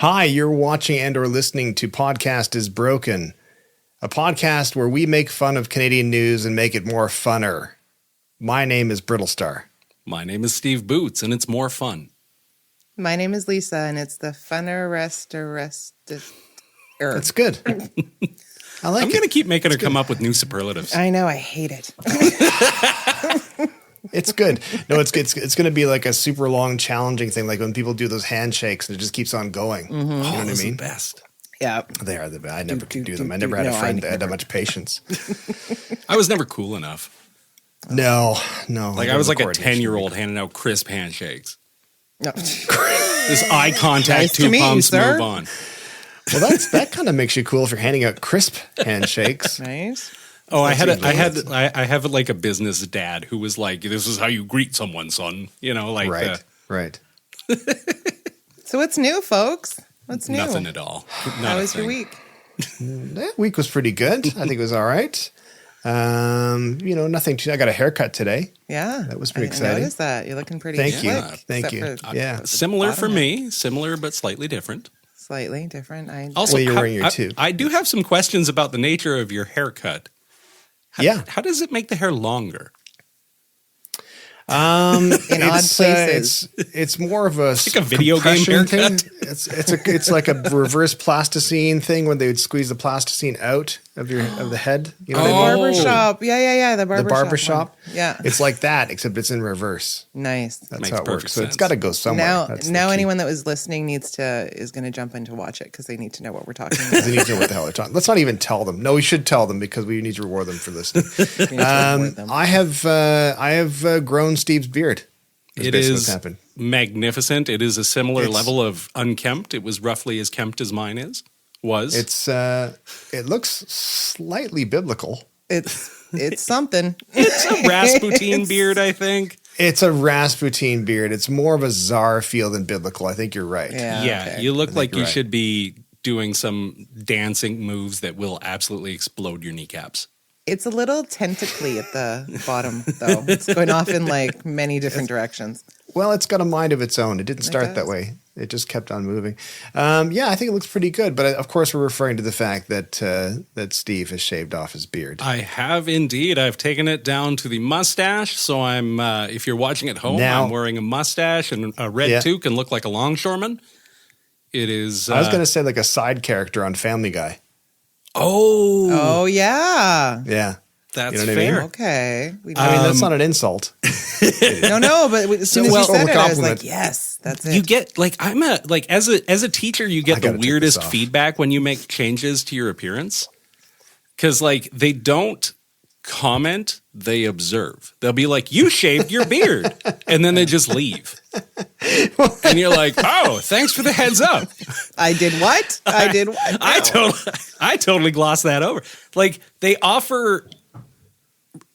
Hi, you're watching and or listening to Podcast is Broken, a podcast where we make fun of Canadian news and make it more funner. My name is Brittlestar. My name is Steve Boots, and it's more fun. My name is Lisa, and it's the funner That's good. I like I'm going to keep making her come up with new superlatives. I know, I hate it. It's good. No, it's going to be like a super long, challenging thing, like when people do those handshakes and it just keeps on going. Mm-hmm. You know what I mean? The best. Yeah. They are the best. I never could do them. I never had a friend that had that much patience. I was never cool enough. No. Like I was like a 10-year-old handing out crisp handshakes. No. This eye contact, Nice to two meet you, pumps, sir. move on. Well, that kind of makes you cool if you're handing out crisp handshakes. Right? Oh, I have like a business dad who was like, "This is how you greet someone, son." You know, like Right. So what's new, folks? What's new? nothing at all. How was your week? That week was pretty good. I think it was all right. Nothing. I got a haircut today. Yeah. That was pretty I exciting. noticed that. You're looking pretty Thank you. slick, Thank except you. for Yeah. the Similar for bottom me, similar but slightly different. Slightly different. Also, Well, you're wearing your tube. I do have some questions about the nature of your haircut. How does it make the hair longer? in odd places. It's more of a like a video game compression haircut. thing. It's like a reverse plasticine thing when they would squeeze the plasticine out of the head. You know The what I mean? barbershop. Yeah. The barbershop. The barbershop. Yeah. It's like that, except it's in reverse. Nice. That's Makes how it perfect works. So it's sense. got to go somewhere. Now That's the key. anyone that was listening is going to jump in to watch it because they need to know what we're talking about. They need to know what the hell they're talking. Let's not even tell them. No, we should tell them because we need to reward them for listening. We need to reward them. I have grown Steve's beard. That's It basically what's is happened. magnificent. It is a similar It's- level of unkempt. It was roughly as kempt as mine was. It looks slightly biblical. It's something. It's a Rasputin beard, I think. It's a Rasputin beard. It's more of a czar feel than biblical. I think you're right. Yeah, okay. you look like you're you right. should be doing some dancing moves that will absolutely explode your kneecaps. It's a little tentacly at the bottom, though. It's going off in like many different directions. Well, it's got a mind of its own. It didn't start that does. way. It just kept on moving. I think it looks pretty good. But of course, we're referring to the fact that Steve has shaved off his beard. I have indeed. I've taken it down to the mustache. So I'm, if you're watching at home, Now- I'm wearing a mustache and a red Yeah. toque and look like a longshoreman. It is. I was going to say like a side character on Family Guy. Oh, yeah. Yeah. That's You know what I mean? fair. Okay. I mean, that's not an insult. No, but as soon as Well, you said it, I was overcompliment. like, yes, that's it. You get like as a teacher, you I get the gotta take weirdest this off. feedback when you make changes to your appearance. Because like they don't comment, they observe. They'll be like, "You shaved your beard," and then they just leave. And you're like, "Oh, thanks for the heads up." I did what? I did what? I totally glossed that over. Like they offer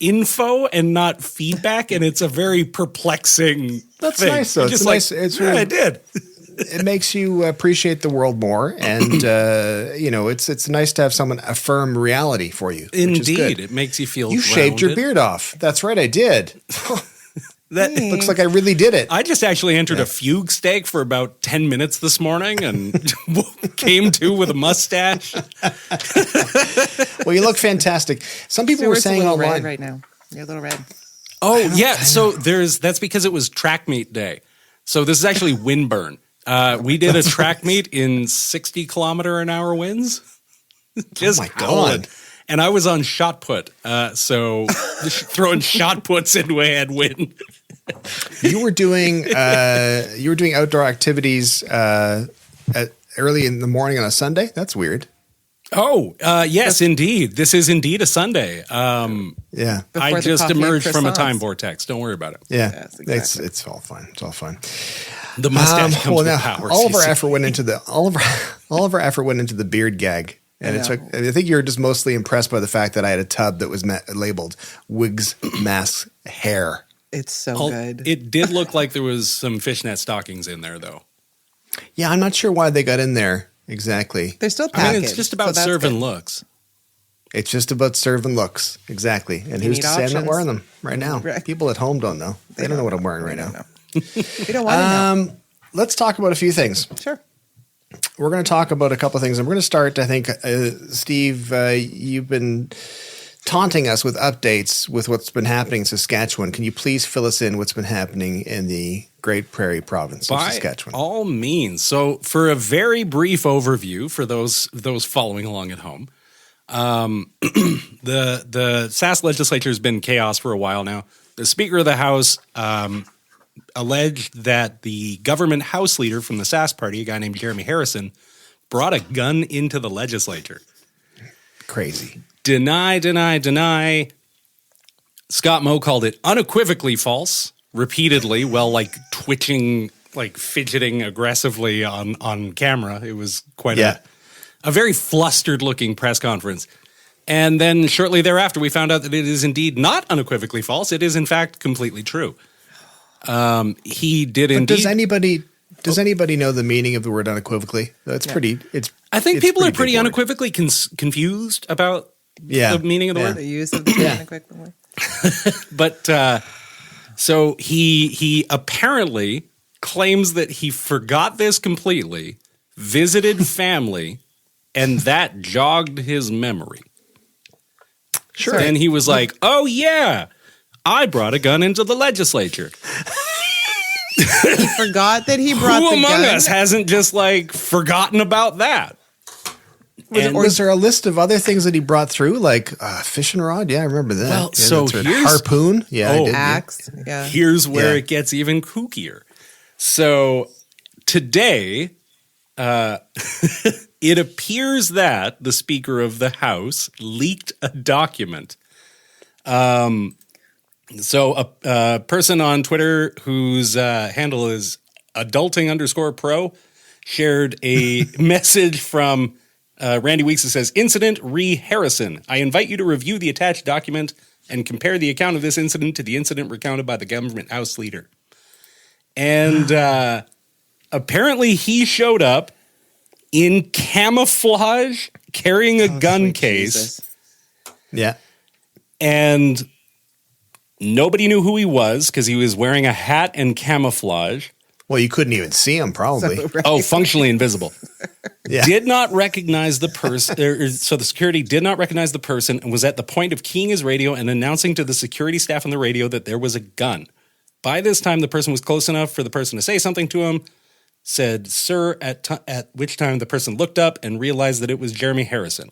info and not feedback, and it's a very perplexing. That's thing. nice, though. You're It's just nice. like, It's yeah, really- I did. It makes you appreciate the world more, and it's nice to have someone affirm reality for you. which is good. Indeed, it makes you feel. You shaved your grounded. beard off. That's right, I did. That Looks like I really did it. I just actually entered a fugue steak for about 10 minutes this morning and came to with a mustache. Well, you look fantastic. Some people So were it's a saying little online. red right now. You're a little red. Oh, yeah. So that's because it was track meet day. So this is actually windburn. We did a track meet in 60-kilometer-an-hour winds. Just my God. howling. And I was on shot put. So throwing shot puts into a headwind. You were doing outdoor activities early in the morning on a Sunday. That's weird. Oh, yes, indeed. This is indeed a Sunday. Yeah, I Before the just coffee and emerged from a croissants. time vortex. Don't worry about it. yeah. Yes, exactly. It's all fine. It's all fine. The mustache comes with now, powers. all of you our see. effort went into the beard gag, and I it know. took. I think you were just mostly impressed by the fact that I had a tub that was labeled wigs, masks, hair. It's so Oh, good. It did look like there was some fishnet stockings in there, though. Yeah, I'm not sure why they got in there exactly. They're still I packaged. mean, it's just about so that's serving good. looks. It's just about serving looks. Exactly. And You who's need to say I'm not options. wearing them right now? Right. People at home don't know. They don't know what I'm wearing right now. We don't want to know. Let's talk about a few things. Sure. we're going to talk about a couple of things. And we're going to start, I think, Steve, you've been taunting us with updates with what's been happening in Saskatchewan. Can you please fill us in what's been happening in the Great Prairie Province of Saskatchewan? By all means. So for a very brief overview for those following along at home, the Sask legislature has been in chaos for a while now. The Speaker of the House alleged that the government House leader from the Sask party, a guy named Jeremy Harrison, brought a gun into the legislature. Crazy. Deny. Scott Moe called it unequivocally false repeatedly while like twitching, like fidgeting aggressively on camera. It was quite a very flustered looking press conference. And then shortly thereafter, we found out that it is indeed not unequivocally false. It is in fact completely true. He did indeed. Does anybody know the meaning of the word unequivocally? It's pretty. I think people are pretty unequivocally confused about the meaning of the word. The use of the unequivocally. But so he apparently claims that he forgot this completely, visited family, and that jogged his memory. Sure. And he was like, "Oh yeah, I brought a gun into the legislature." He forgot that he brought Who the among gun? us hasn't just like forgotten about that? Was there a list of other things that he brought through, like fishing rod? Yeah, I remember that. Well, yeah, so that's right. here's- harpoon. Yeah, I did. Axe. Yeah. Here's where Yeah. it gets even kookier. So today, it appears that the Speaker of the House leaked a document. So a person on Twitter whose handle is adulting_pro shared a message from Randy Weeks that says, "Incident re Harrison. I invite you to review the attached document and compare the account of this incident to the incident recounted by the government House leader." And apparently he showed up in camouflage carrying a gun case. Jesus. Yeah. And nobody knew who he was because he was wearing a hat and camouflage. Well, you couldn't even see him, probably. Right. Oh, functionally invisible. Yeah. Did not recognize the person. So the security did not recognize the person and was at the point of keying his radio and announcing to the security staff on the radio that there was a gun. By this time, the person was close enough for the person to say something to him, said, "Sir," at which time the person looked up and realized that it was Jeremy Harrison.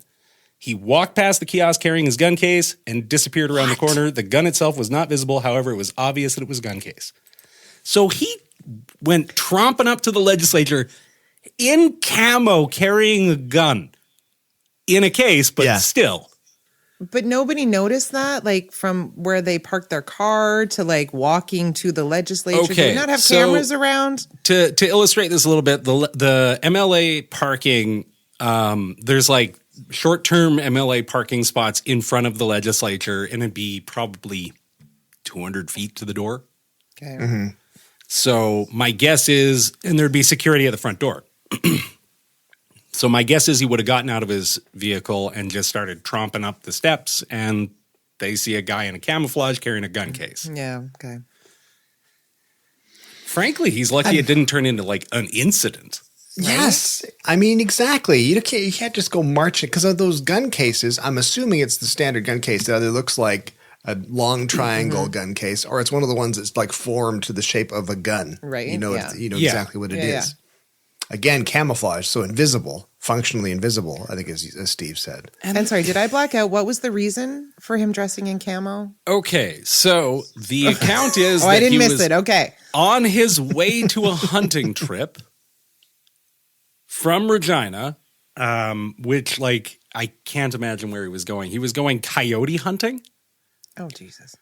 He walked past the kiosk carrying his gun case and disappeared around the corner. The gun itself was not visible. However, it was obvious that it was a gun case. So he went tromping up to the legislature in camo carrying a gun in a case, but still. But nobody noticed that, like from where they parked their car to like walking to the legislature. Do Okay, they not have so- cameras around? To illustrate this a little bit, the MLA parking, there's like short-term MLA parking spots in front of the legislature, and it'd be probably 200 feet to the door. Okay. Mm-hmm. So my guess is, and there'd be security at the front door. So my guess is he would have gotten out of his vehicle and just started tromping up the steps, and they see a guy in a camouflage carrying a gun case. Yeah. Okay. Frankly, he's lucky it didn't turn into like an incident. Yes. I mean, exactly. You can't just go marching because of those gun cases. I'm assuming it's the standard gun case that either looks like a long triangle gun case or it's one of the ones that's like formed to the shape of a gun. Right. You know, Yeah. you know exactly what it is. Yeah. Again, camouflage, so invisible, functionally invisible, I think as Steve said. And sorry, did I black out? What was the reason for him dressing in camo? Okay, so the account is Oh, that I didn't he miss was it. Okay. on his way to a hunting trip from Regina, which like I can't imagine where he was going. He was going coyote hunting Oh, Jesus.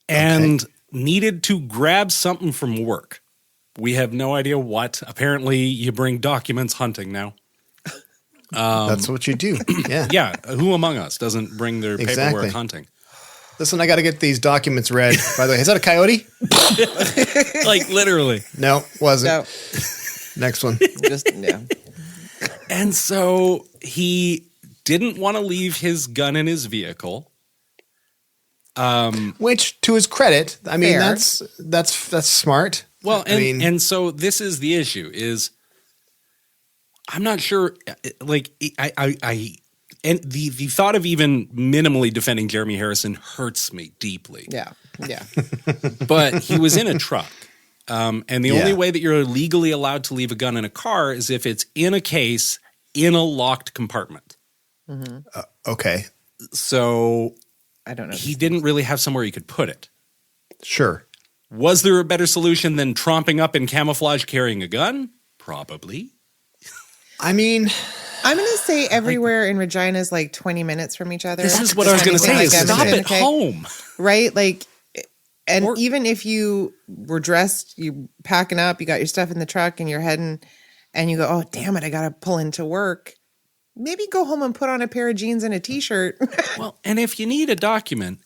and needed to grab something from work. We have no idea what. Apparently, you bring documents hunting now. That's what you do. Yeah. Yeah, who among us doesn't bring their Exactly. paperwork hunting? Listen, I got to get these documents read. By the way, is that a coyote? Like literally. No, wasn't. No, Next one. just yeah. And so he didn't want to leave his gun in his vehicle. Which, to his credit, I mean, Fair. that's smart. Well, I mean, and so this is the issue is I'm not sure. Like, and the thought of even minimally defending Jeremy Harrison hurts me deeply. Yeah. But he was in a truck. And the only way that you're legally allowed to leave a gun in a car is if it's in a case in a locked compartment. Okay. So I don't know. he didn't really have somewhere he could put it. Sure. Was there a better solution than tromping up in camouflage carrying a gun? Probably. I mean, I'm going to say everywhere in Regina is like 20 minutes from each other. This is what I was going to say is stop at home. Right? Like, and even if you were dressed, you packing up, you got your stuff in the truck and you're heading and you go, oh, damn it, I got to pull into work. Maybe go home and put on a pair of jeans and a t-shirt. Well, and if you need a document,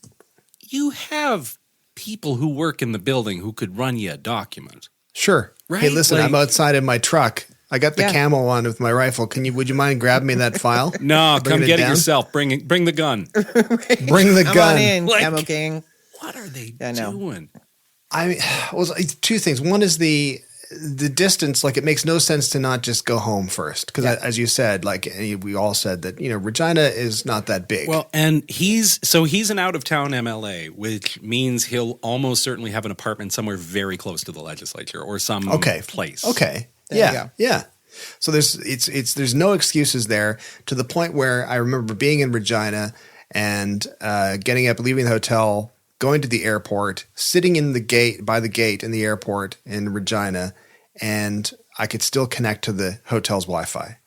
you have people who work in the building who could run you a document. sure. Right? Hey, listen, Like- I'm outside in my truck. I got the Yeah. camo on with my rifle. Would you mind grabbing me that file? No, Bringing come get it down? yourself. Bring the gun. Bring the Come gun. on in, Like- Camo King. What are they I know. doing? I mean, well, two things. One is the distance. Like, it makes no sense to not just go home first, because as you said, like we all said that Regina is not that big. Well, and he's an out of town MLA, which means he'll almost certainly have an apartment somewhere very close to the legislature or some place. Okay. There you Yeah. go. Yeah. So there's no excuses there, to the point where I remember being in Regina and getting up, leaving the hotel, going to the airport, sitting by the gate in the airport in Regina, and I could still connect to the hotel's Wi-Fi.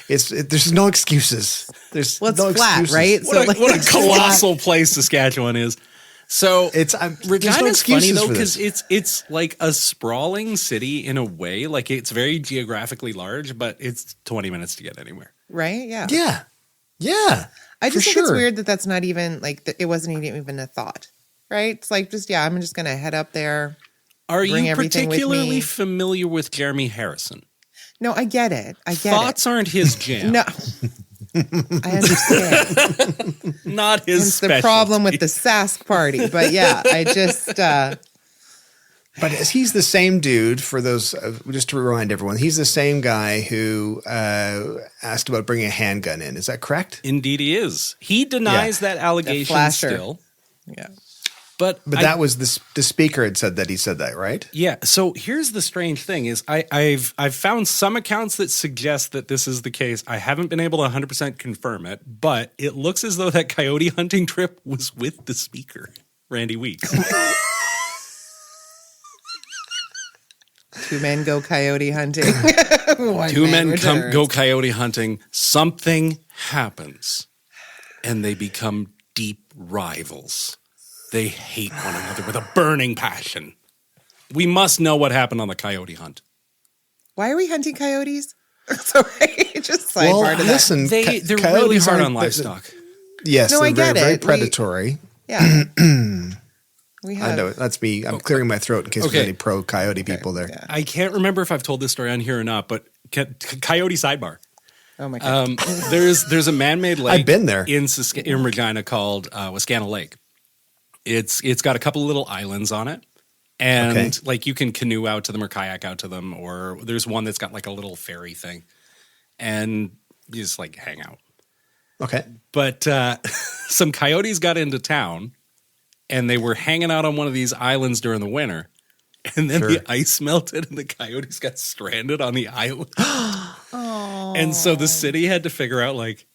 There's no excuses. There's Well, it's no flat, excuses. right? What a colossal place Saskatchewan is. So there's no Regina's funny excuses though for because this. it's like a sprawling city in a way. Like, it's very geographically large, but it's 20 minutes to get anywhere. Right? Yeah. Yeah. I just for think it's sure. weird that that's not even like, it wasn't even a thought. Right? It's like, I'm just going to head up there. Are Bring you everything with particularly me. familiar with Jeremy Harrison? No, I get it. I get Thoughts aren't his jam. it. No. I understand. Not his It's the specialty. problem with the Sask party. But yeah, I just, But he's the same dude, for those, just to remind everyone, he's the same guy who asked about bringing a handgun in. Is that correct? Indeed he is. He denies that allegation flasher. still. yeah. But That was the speaker had said that he said that, right? Yeah. So here's the strange thing is I've found some accounts that suggest that this is the case. I haven't been able to 100% confirm it, but it looks as though that coyote hunting trip was with the speaker, Randy Weeks. Two men go coyote hunting. One Two men returns. go coyote hunting. Something happens, and they become deep rivals. They hate one another with a burning passion. We must know what happened on the coyote hunt. Why are we hunting coyotes? Sorry, just sidebar to that. listen, They're really coyotes hard aren't- on livestock. Yes, No, they're I get very it. predatory. Yeah. We have. I know it. That's me. I'm clearing my throat in case Okay. there's any pro coyote people there. Yeah. I can't remember if I've told this story on here or not, but coyote sidebar. Oh my god. There's a man-made lake. I've been there. in Regina called Wascana Lake. It's got a couple of little islands on it, and Okay. like you can canoe out to them or kayak out to them, or there's one that's got like a little ferry thing, and you just like hang out. Okay. But some coyotes got into town, and they were hanging out on one of these islands during the winter. And then Sure. the ice melted and the coyotes got stranded on the island. And so the city had to figure out, like,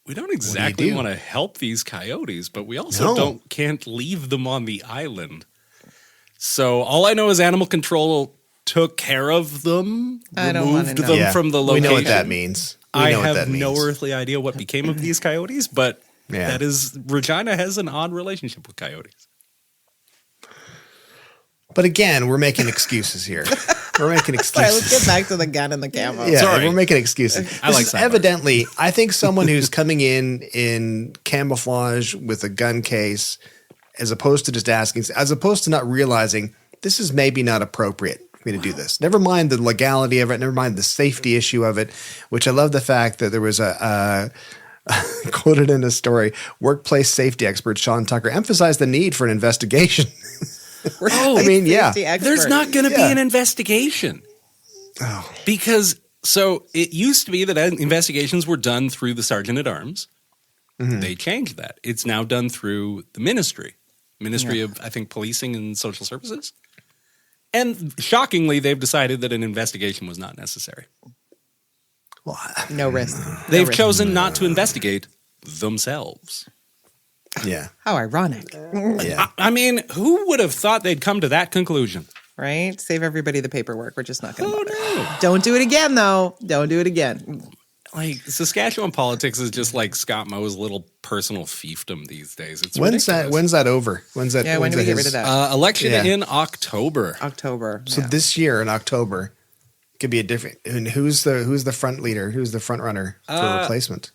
we don't exactly do? want to help these coyotes, but we also No. can't leave them on the island. So all I know is animal control took care of them, I don't wanna removed know. them Yeah, from the we location. know what that means. We I know what have that no means. earthly idea what became of these coyotes, but Yeah. that is Regina has an odd relationship with coyotes. But again, we're making excuses here. We're making Sorry, let's excuses. get back to the gun and the camo. Yeah, Sorry. we're making excuses. I This like is sidebars. evidently, I think someone who's coming in camouflage with a gun case, as opposed to just asking, as opposed to not realizing this is maybe not appropriate for me to do this. Never mind the legality of it. Never mind the safety issue of it, which I love the fact that there was a quoted in a story, workplace safety expert Sean Tucker emphasized the need for an investigation. Oh, I mean, yeah. Safety expert. There's not going to be Yeah. an investigation because So it used to be that investigations were done through the Sergeant at Arms. They changed that. It's now done through the Ministry of, I think, Policing and Social Services. And shockingly, they've decided that an investigation was not necessary. Well, No risk. They've chosen not to investigate themselves. yeah. How ironic, Yeah. I mean, who would have thought they'd come to that conclusion? right? Save everybody the paperwork. We're just not going to Oh, bother. no. Don't do it again, though. Don't do it again. Like, Saskatchewan politics is just like Scott Moe's little personal fiefdom these days. It's When's ridiculous. that over? When's that? Yeah, when when's do we get his- rid of that? Election Yeah. in October. October. So yeah. this year in October could be a different. And who's the front leader? Who's the front runner for replacement,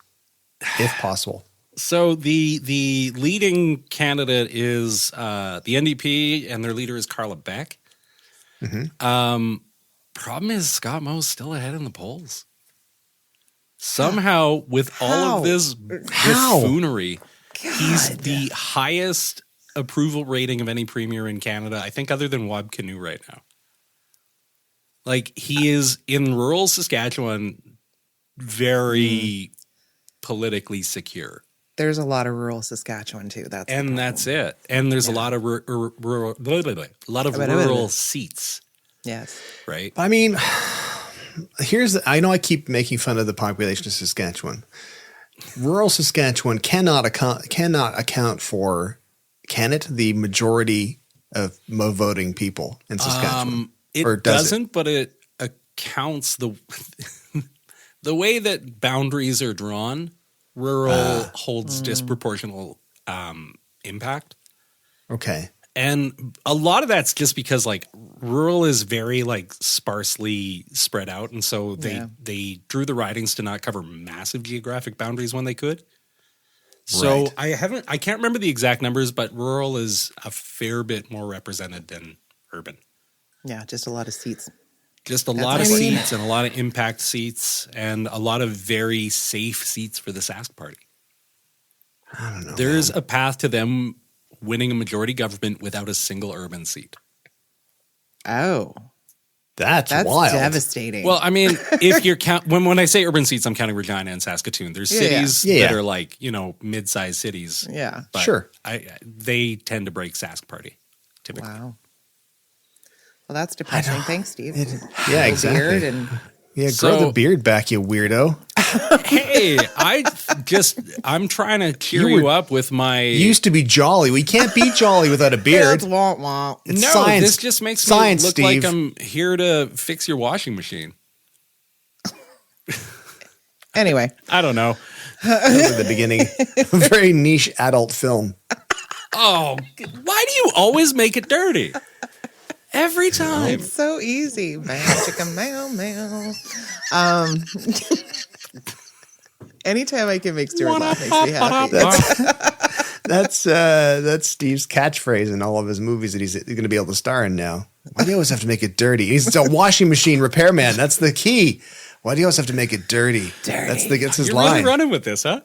if possible? So the leading candidate is the NDP, and their leader is Carla Beck. Problem is Scott Moe's still ahead in the polls. Somehow, with all of this buffoonery, he's the highest approval rating of any premier in Canada, I think, other than Wab Kinew right now. Like, he is in rural Saskatchewan very politically secure. There's a lot of rural Saskatchewan too. That's it. And there's a lot of rural seats, yes. right? I mean, I know I keep making fun of the population of Saskatchewan. Rural Saskatchewan cannot account for, can it, the majority of voting people in Saskatchewan? It doesn't, but it accounts the way that boundaries are drawn. Rural holds disproportional impact. Okay. And a lot of that's just because like rural is very like sparsely spread out. And so they drew the ridings to not cover massive geographic boundaries when they could. So Right. I can't remember the exact numbers, but rural is a fair bit more represented than urban. Yeah, just a lot of seats. Just a lot of seats and a lot of impact seats and a lot of very safe seats for the Sask Party. I don't know. There's a path to them winning a majority government without a single urban seat. Oh, That's that's wild. devastating. Well, I mean, if you're when I say urban seats, I'm counting Regina and Saskatoon. There's cities that are like, mid-sized cities. yeah. But Sure. they tend to break Sask Party typically. Wow. Well, that's depressing. Thanks, Steve. Yeah, exactly. Beard and Yeah, grow So- the beard back, you weirdo. Hey, I'm trying to cheer you up with my. You used to be jolly. We can't be jolly without a beard. It's womp womp. It's No, science. this just makes Science, me look Steve. like I'm here to fix your washing machine. Anyway, I don't know. That was at the beginning. A very niche adult film. Oh, why do you always make it dirty? Every time. it's so easy. Meow, chicka, meow, meow. Anytime I can make Stuart laugh makes me happy. That's Steve's catchphrase in all of his movies that he's going to be able to star in now. Why do you always have to make it dirty? He's a washing machine repairman. That's the key. Why do you always have to make it dirty? That's his You're line. really running with this, huh?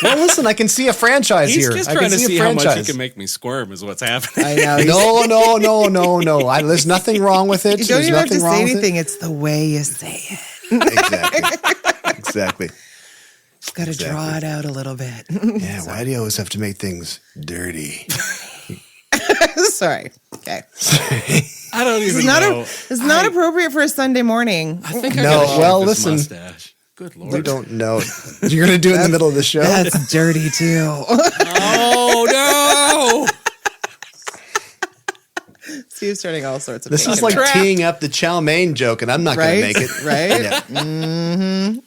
Well, listen, I can see a franchise He's here. just I trying can to see see a how much he franchise. can make me squirm is what's happening. I know. No. There's nothing wrong with it. You don't There's even have to nothing wrong say with it. anything. It's the way you say it. Exactly. Just got to draw it out a little bit. Yeah, why do you always have to make things dirty? Sorry. Okay. I don't even It's know. it's not appropriate for a Sunday morning. I think I No, gotta shave well, this listen. mustache. Good Lord. We don't know. You're going to do it in the middle of the show? That's dirty too. Oh, no. Steve's turning all sorts of This things. is like Trapped. teeing up the chow mein joke, and I'm not going to Right? make it. Right?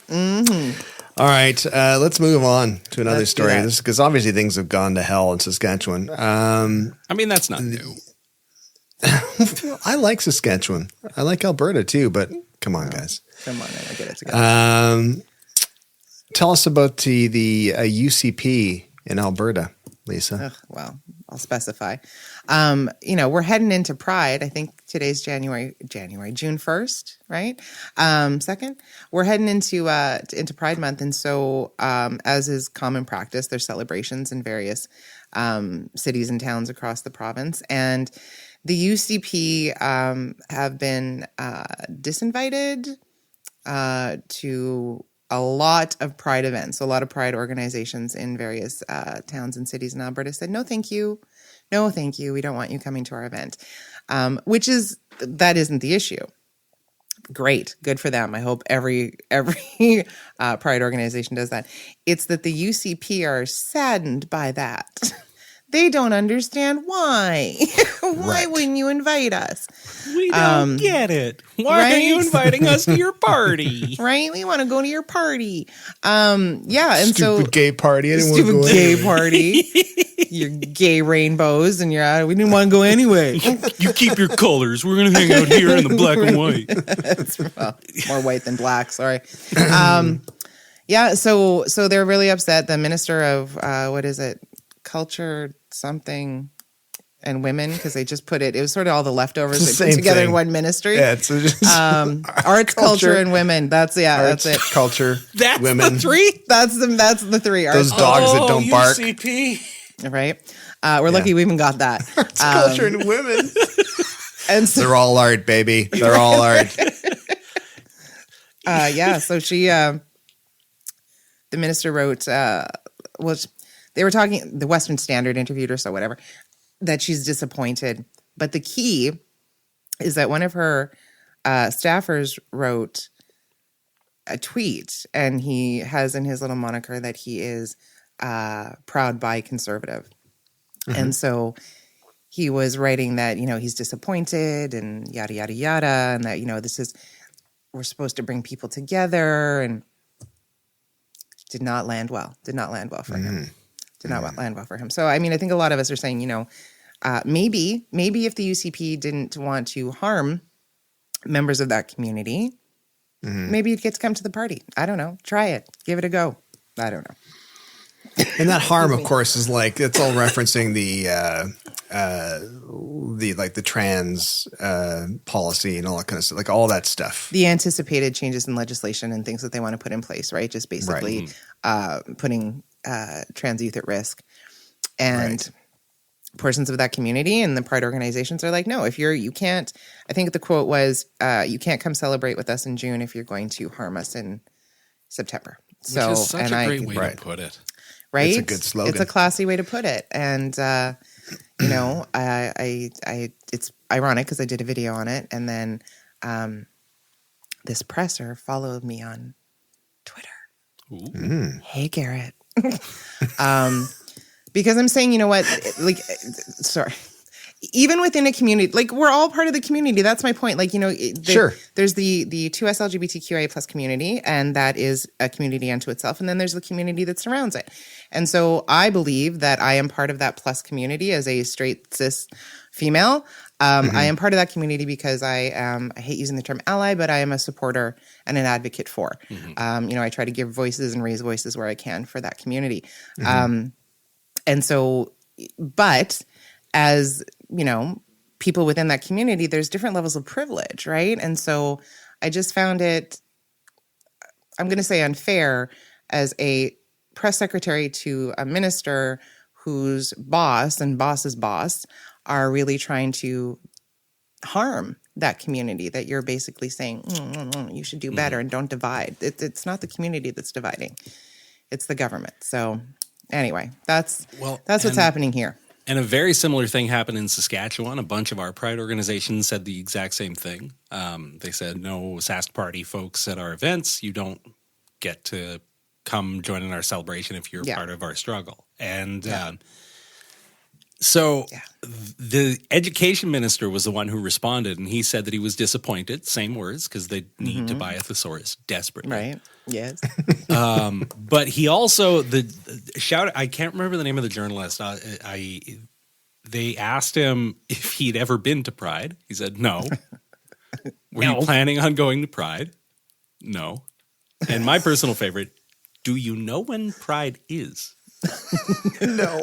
Yeah. All right, let's move on to another Let's do story. that. This because obviously things have gone to hell in Saskatchewan. I mean, that's not new. I like Saskatchewan. I like Alberta too, but come on, guys. Come on, I get it together. Tell us about the UCP in Alberta, Lisa. Ugh, well, I'll specify. We're heading into Pride. I think today's June 1st, right? 2nd. We're heading into Pride Month. And so, as is common practice, there's celebrations in various cities and towns across the province. And the UCP have been disinvited to a lot of Pride events. So a lot of Pride organizations in various towns and cities in Alberta said, no, thank you. No, thank you. We don't want you coming to our event, that isn't the issue. Great. Good for them. I hope every Pride organization does that. It's that the UCP are saddened by that. They don't understand why. Why wouldn't you invite us? We don't get it. Why are you inviting us to your party? Right? We want to go to your party. And Stupid gay party. I didn't want to stupid go gay anyway. party. Your gay rainbows, and you're out. We didn't want to go anyway. You keep your colors. We're going to hang out here in the black and white. Well, more white than black. Sorry. So they're really upset. The minister of culture something and women, because they just put it was sort of all the leftovers they put together in one ministry. Yeah, it's just arts, culture, and women. That's it. Culture, That's women. the three? That's the three. Those dogs that don't bark. UCP. Right. We're lucky we even got that. Arts, culture, and women. And so, They're all art, baby. They're all art. so she, the minister wrote, they were talking, the Western Standard interviewed her, so whatever, that she's disappointed. But the key is that one of her staffers wrote a tweet, and he has in his little moniker that he is proud bi conservative. Mm-hmm. And so he was writing that, he's disappointed and yada, yada, yada. And that, we're supposed to bring people together, and did not land well for him. Did not land well for him. So, I think a lot of us are saying, maybe if the UCP didn't want to harm members of that community, maybe you'd get to come to the party. I don't know. Try it. Give it a go. I don't know. And that harm, of course, is it's all referencing the trans policy and all that kind of stuff, all that stuff. The anticipated changes in legislation and things that they want to put in place, right? Just basically putting trans youth at risk. And portions of that community and the Pride organizations are like, no, if you can't, I think the quote was, you can't come celebrate with us in June if you're going to harm us in September. Which is such a great way to put it. Right? It's a good slogan. It's a classy way to put it. And, it's ironic because I did a video on it. And then this presser followed me on Twitter. Ooh. Hey, Garrett. Because I'm saying, sorry. Even within a community, we're all part of the community. That's my point. Sure. There's the 2S LGBTQIA plus community, and that is a community unto itself. And then there's the community that surrounds it. And so I believe that I am part of that plus community as a straight cis female. I am part of that community because I hate using the term ally, but I am a supporter and an advocate for. I try to give voices and raise voices where I can for that community. And so, but as people within that community, there's different levels of privilege, right? And so I just found it, I'm going to say unfair, as a press secretary to a minister whose boss and boss's boss are really trying to harm that community, that you're basically saying, you should do better and don't divide. It's not the community that's dividing. It's the government. So anyway, that's what's happening here. And a very similar thing happened in Saskatchewan. A bunch of our Pride organizations said the exact same thing. They said, no Sask Party folks at our events. You don't get to come join in our celebration if you're part of our struggle. And so the education minister was the one who responded, and he said that he was disappointed, same words, because they need to buy a thesaurus desperately. Right, yes. But he also, I can't remember the name of the journalist. They asked him if he'd ever been to Pride. He said, no. Were you planning on going to Pride? No. And my personal favorite, do you know when Pride is? No.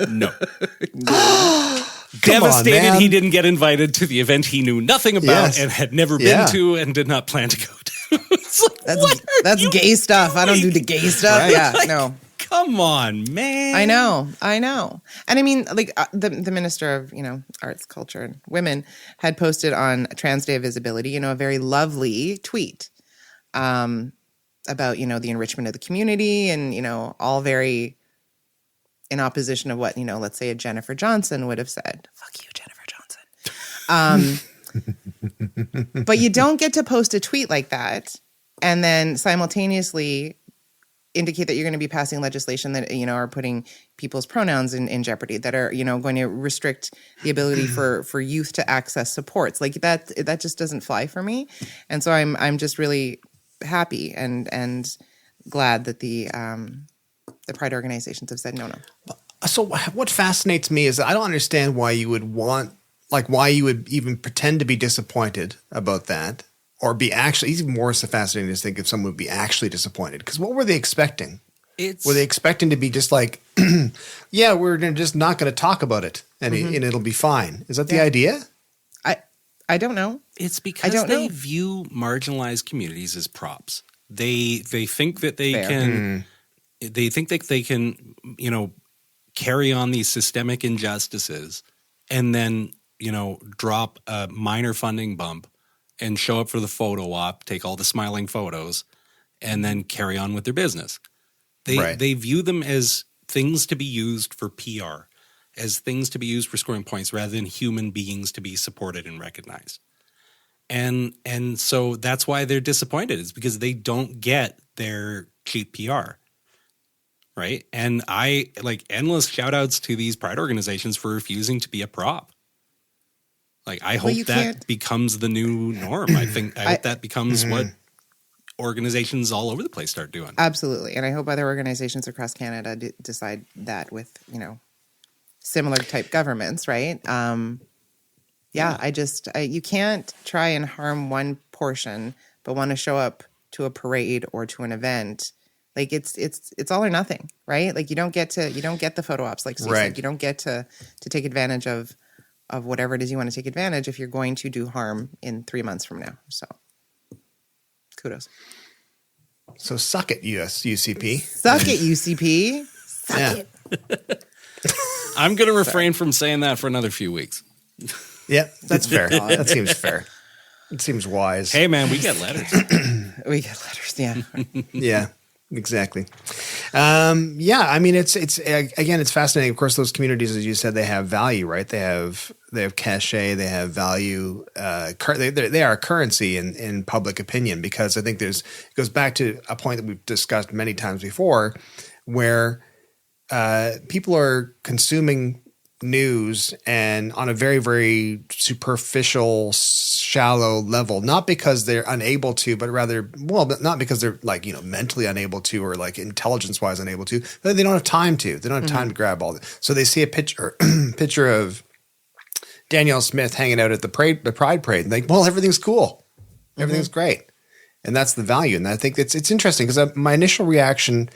Devastated he didn't get invited to the event he knew nothing about and had never been to and did not plan to go to. That's gay stuff. I don't do the gay stuff. Right? Yeah, no. Come on, man. I know. And I mean, the Minister of, Arts, Culture, and Women had posted on Trans Day of Visibility, a very lovely tweet about, the enrichment of the community and, all very in opposition of what, let's say a Jennifer Johnson would have said. Fuck you, Jennifer Johnson. But you don't get to post a tweet like that and then simultaneously indicate that you're going to be passing legislation that, are putting people's pronouns in jeopardy, that are, going to restrict the ability for youth to access supports. Like that just doesn't fly for me. And so I'm just really happy and glad that the Pride organizations have said no. So what fascinates me is that I don't understand why you would why you would even pretend to be disappointed about that, or be actually, even more so fascinating to think if someone would be actually disappointed. Because what were they expecting? Were they expecting to be just like, yeah, we're just not going to talk about it and it'll be fine? Is that the idea? I don't know. It's because they view marginalized communities as props. They think that they can... They think that they can, carry on these systemic injustices and then, drop a minor funding bump and show up for the photo op, take all the smiling photos, and then carry on with their business. They view them as things to be used for PR, as things to be used for scoring points rather than human beings to be supported and recognized. And so that's why they're disappointed, is because they don't get their cheap PR. Right. And I endless shout outs to these pride organizations for refusing to be a prop. I hope that becomes the new norm. I hope that becomes what organizations all over the place start doing. Absolutely. And I hope other organizations across Canada decide that with, similar type governments. Right. You can't try and harm one portion, but want to show up to a parade or to an event. It's all or nothing, right? You don't get the photo ops, like Steve said. You don't get to take advantage of whatever it is you want to take advantage if you're going to do harm in 3 months from now. So kudos. So suck it, UCP. Suck it, UCP. Suck it. I'm going to refrain from saying that for another few weeks. Yeah, that's fair. That seems fair. It seems wise. Hey, man, we get letters. We get letters, yeah. Yeah. Exactly. I mean, it's fascinating. Of course, those communities, as you said, they have value, right? They have cachet, they have value. They are currency in public opinion, because I think it goes back to a point that we've discussed many times before, where people are consuming news and on a very, very superficial, shallow level, not because they're unable to, but rather, not because they're mentally unable to, or intelligence wise unable to, but they don't have time to. They don't have time to grab all that. So they see a picture of Danielle Smith hanging out at the Pride Parade and think, well, everything's cool. Everything's great. And that's the value. And I think it's interesting, because my initial reaction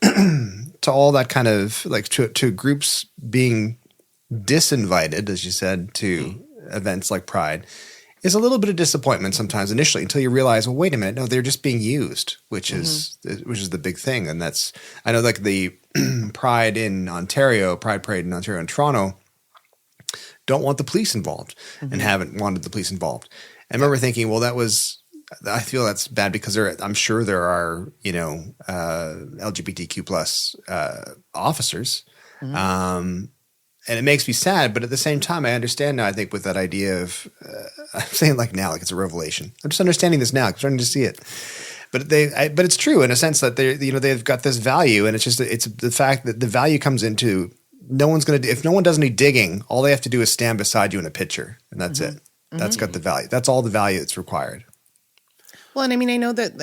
to all that kind of to groups being disinvited, as you said, to events like Pride, is a little bit of disappointment sometimes initially, until you realize, well, wait a minute, no, they're just being used, which is the big thing. And that's, I know, the Pride in Ontario, Pride Parade in Ontario and Toronto, don't want the police involved and haven't wanted the police involved. I remember thinking, well, I feel that's bad, because I'm sure there are, LGBTQ plus officers. And it makes me sad, but at the same time, I understand now, I think, with that idea of, I'm saying now, it's a revelation. I'm just understanding this now, I'm starting to see it. But but it's true in a sense that they've got this value, and it's the fact that the value comes into, if no one does any digging, all they have to do is stand beside you in a picture, and that's it. That's got the value. That's all the value that's required. Well, and I mean, I know that,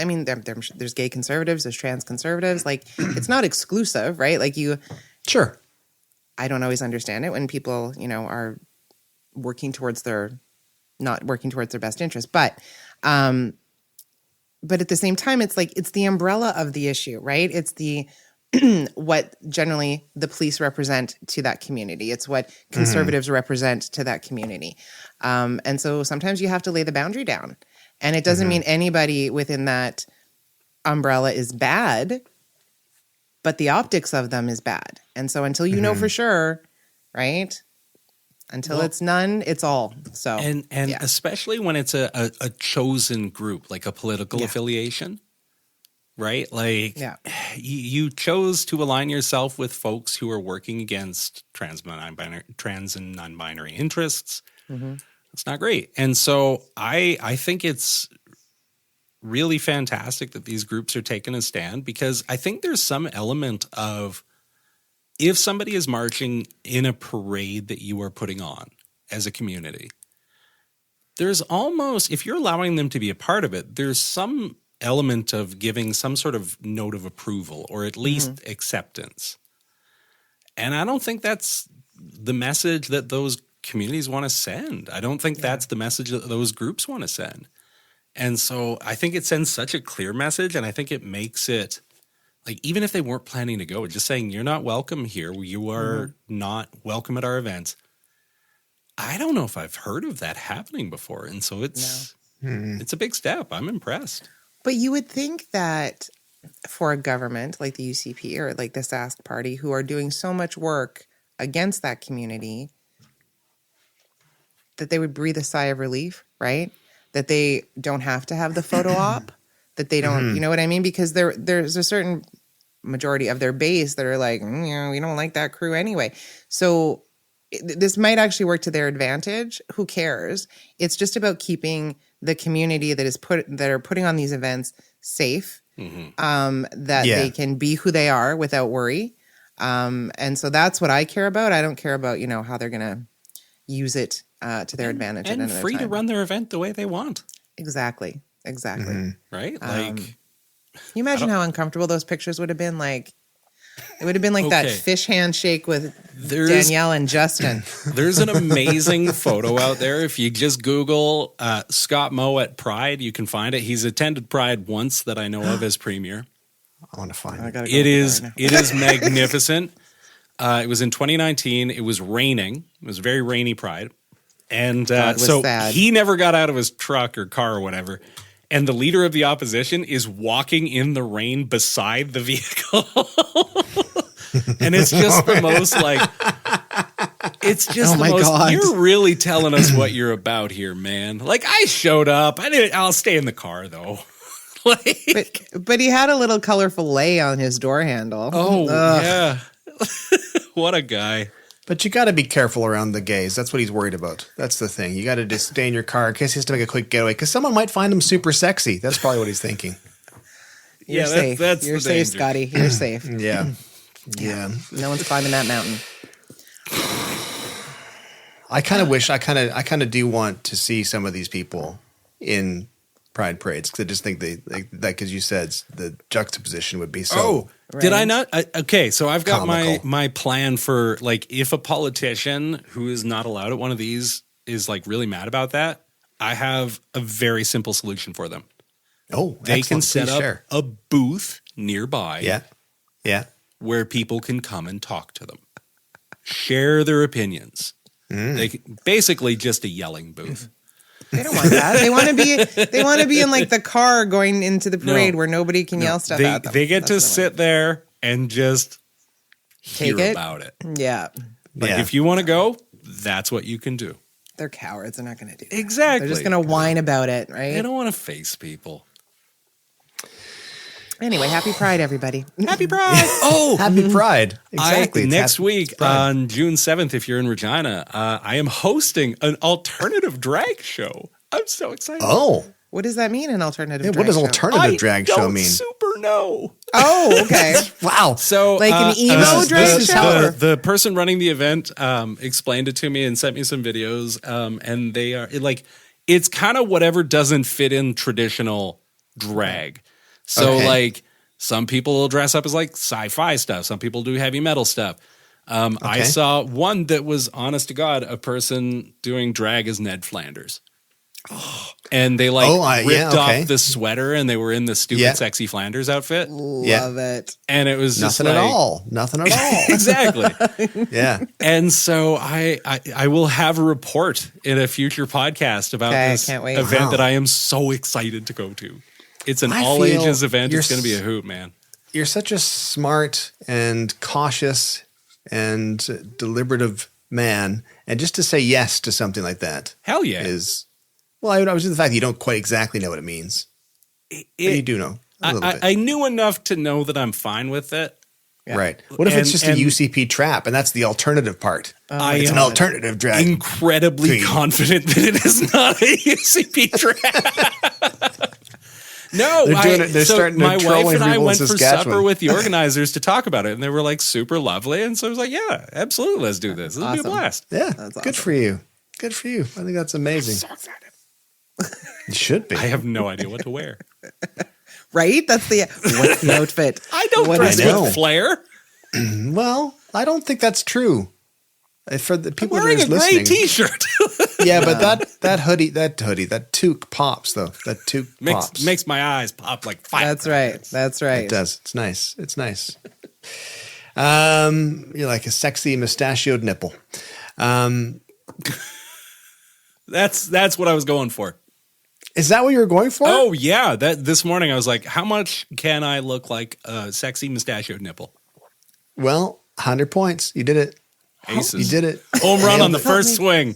there's gay conservatives, there's trans conservatives. It's not exclusive, right? Sure. I don't always understand it when people, are working towards not working towards their best interest. But at the same time, it's the umbrella of the issue, right? It's what generally the police represent to that community. It's what conservatives represent to that community. And so sometimes you have to lay the boundary down. And it doesn't mean anybody within that umbrella is bad, but the optics of them is bad. And so until you know for sure, right, Until it's none, it's all. So and especially when it's a chosen group, like a political affiliation, right? Like you chose to align yourself with folks who are working against trans and non-binary interests. It's not great. And so I think it's really fantastic that these groups are taking a stand, because I think there's some element of, if somebody is marching in a parade that you are putting on as a community, there's almost, if you're allowing them to be a part of it, there's some element of giving some sort of note of approval, or at least acceptance. And I don't think that's the message that those communities want to send. I don't think that's the message that those groups want to send. And so I think it sends such a clear message, and I think it makes it, like, even if they weren't planning to go, just saying, you're not welcome here, you are not welcome at our events. I don't know if I've heard of that happening before. And so it's a big step. I'm impressed. But you would think that for a government like the UCP or like the Sask Party, who are doing so much work against that community, that they would breathe a sigh of relief, right? That they don't have to have the photo op, that they don't, you know what I mean? Because there's a certain majority of their base that are like, we don't like that crew anyway. So this might actually work to their advantage. Who cares? It's just about keeping the community that are putting on these events safe, that they can be who they are without worry. And so that's what I care about. I don't care about, how they're going to use it to their advantage. And free to run their event the way they want. Exactly. Right? Like, can you imagine how uncomfortable those pictures would have been? Like, it would have been like that fish handshake with Danielle and Justin. There's an amazing photo out there. If you just Google Scott Moe at Pride, you can find it. He's attended Pride once that I know of as premier. I want to find it. It is magnificent. It was in 2019. It was raining. It was a very rainy Pride. And so sad. He never got out of his truck or car or whatever. And the leader of the opposition is walking in the rain beside the vehicle. And it's just the most God. You're really telling us what you're about here, man. Like, I showed up. I'll stay in the car though. But he had a little colorful lei on his door handle. Oh, yeah. What a guy. But you got to be careful around the gays. That's what he's worried about. That's the thing. You got to just stay in your car in case he has to make a quick getaway, because someone might find him super sexy. That's probably what he's thinking. You're safe. You're safe, Scotty. You're safe. Yeah. No one's climbing that mountain. I kind of wish. I kind of do want to see some of these people in Pride parades, because I just think because you said the juxtaposition would be so. Oh, right. Did I not? Okay, so I've got comical. my plan for, like, if a politician who is not allowed at one of these is like really mad about that, I have a very simple solution for them. Oh, they can set Please up share. a booth nearby. Yeah. Where people can come and talk to them, share their opinions. Basically just a yelling booth. They don't want that. They want to be in like the car going into the parade where nobody can yell stuff at them. They get to sit there and just hear about it. Yeah. Like, if you want to go, that's what you can do. They're cowards. They're not going to do that. Exactly. They're just going to whine about it, right? They don't want to face people. Anyway, happy Pride, everybody. Happy Pride. Happy Pride. Exactly. Next week on June 7th, if you're in Regina, I am hosting an alternative drag show. I'm so excited. Oh. What does that mean, an alternative drag show? What does alternative drag show mean? I don't super know. Oh, okay. Wow. So, like an emo drag show? The person running the event explained it to me and sent me some videos. And they are it's kind of whatever doesn't fit in traditional drag. So, like, some people will dress up as, like, sci-fi stuff. Some people do heavy metal stuff. I saw one that was, honest to God, a person doing drag as Ned Flanders. And they, ripped off the sweater, and they were in the stupid, sexy Flanders outfit. Love it. And it was Nothing at all. Exactly. Yeah. And so I will have a report in a future podcast about this event that I am so excited to go to. It's an all-ages event. It's going to be a hoot, man. You're such a smart and cautious and deliberative man, and just to say yes to something like that Hell yeah. is, well, I was just the fact that you don't quite exactly know what it means. But you do know a little bit. I knew enough to know that I'm fine with it. Yeah. Right. What if it's just a and- UCP trap, and that's the alternative part? I It's an am alternative drag. incredibly queen. confident that it is not a UCP trap. No, They're doing it- they're starting to my troll wife and I people in went for Saskatchewan. supper with the organizers to talk about it, and they were like super lovely. And so I was like, "Yeah, absolutely, let's do this. This will be a Awesome. blast." Yeah, That's good awesome. for you. Good for you. I think that's amazing. You should be. I have no idea what to wear. Right? That's what's the outfit? I don't What dress I know. with flair. Well, I don't think that's true. For the I'm people that are wearing a just gray listening, T-shirt. yeah, but that toque pops though. That toque pops. makes my eyes pop like fire. That's right. That's right. It does. It's nice. It's nice. You're like a sexy mustachioed nipple. That's what I was going for. Is that what you were going for? Oh yeah, that this morning I was like, how much can I look like a sexy mustachioed nipple? Well, 100 points. You did it. Aces. You did it. Home run Nailed on the it. first swing.